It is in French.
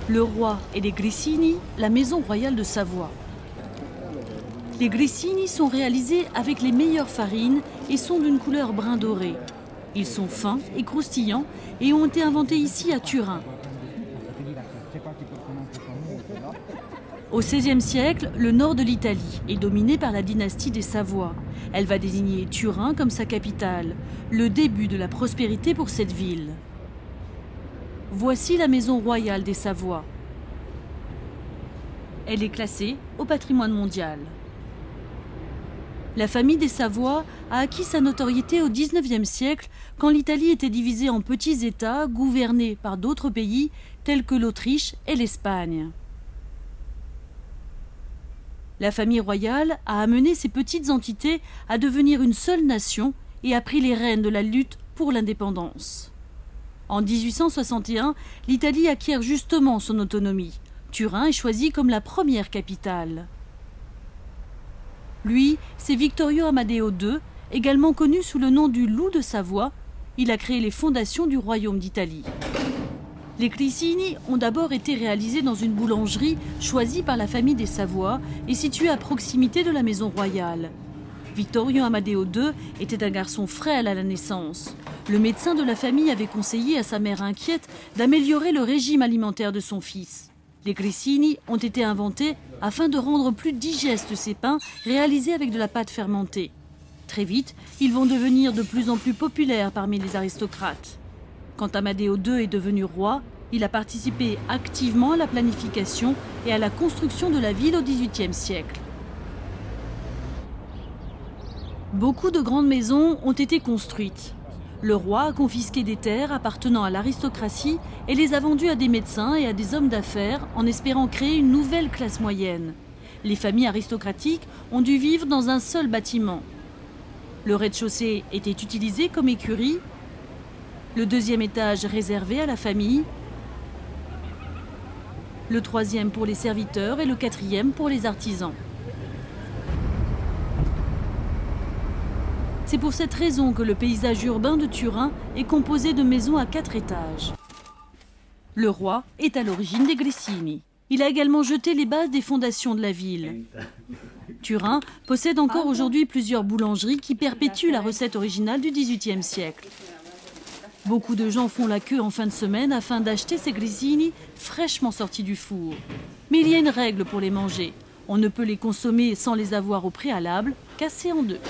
Le roi et les grissini, la maison royale de Savoie. Les grissini sont réalisés avec les meilleures farines et sont d'une couleur brun doré. Ils sont fins et croustillants et ont été inventés ici à Turin. Au XVIe siècle, le nord de l'Italie est dominé par la dynastie des Savoie. Elle va désigner Turin comme sa capitale, le début de la prospérité pour cette ville. Voici la maison royale des Savoie. Elle est classée au patrimoine mondial. La famille des Savoie a acquis sa notoriété au XIXe siècle quand l'Italie était divisée en petits États gouvernés par d'autres pays tels que l'Autriche et l'Espagne. La famille royale a amené ces petites entités à devenir une seule nation et a pris les rênes de la lutte pour l'indépendance. En 1861, l'Italie acquiert justement son autonomie. Turin est choisi comme la première capitale. Lui, c'est Vittorio Amadeo II, également connu sous le nom du Loup de Savoie. Il a créé les fondations du royaume d'Italie. Les grissini ont d'abord été réalisés dans une boulangerie choisie par la famille des Savoie et située à proximité de la maison royale. Vittorio Amadeo II était un garçon frêle à la naissance. Le médecin de la famille avait conseillé à sa mère inquiète d'améliorer le régime alimentaire de son fils. Les grissini ont été inventés afin de rendre plus digestes ces pains réalisés avec de la pâte fermentée. Très vite, ils vont devenir de plus en plus populaires parmi les aristocrates. Quand Amadeo II est devenu roi, il a participé activement à la planification et à la construction de la ville au XVIIIe siècle. Beaucoup de grandes maisons ont été construites. Le roi a confisqué des terres appartenant à l'aristocratie et les a vendues à des médecins et à des hommes d'affaires en espérant créer une nouvelle classe moyenne. Les familles aristocratiques ont dû vivre dans un seul bâtiment. Le rez-de-chaussée était utilisé comme écurie, le deuxième étage réservé à la famille, le troisième pour les serviteurs et le quatrième pour les artisans. C'est pour cette raison que le paysage urbain de Turin est composé de maisons à 4 étages. Le roi est à l'origine des grissini. Il a également jeté les bases des fondations de la ville. Turin possède encore aujourd'hui plusieurs boulangeries qui perpétuent la recette originale du XVIIIe siècle. Beaucoup de gens font la queue en fin de semaine afin d'acheter ces grissini fraîchement sortis du four. Mais il y a une règle pour les manger. On ne peut les consommer sans les avoir au préalable cassés en deux.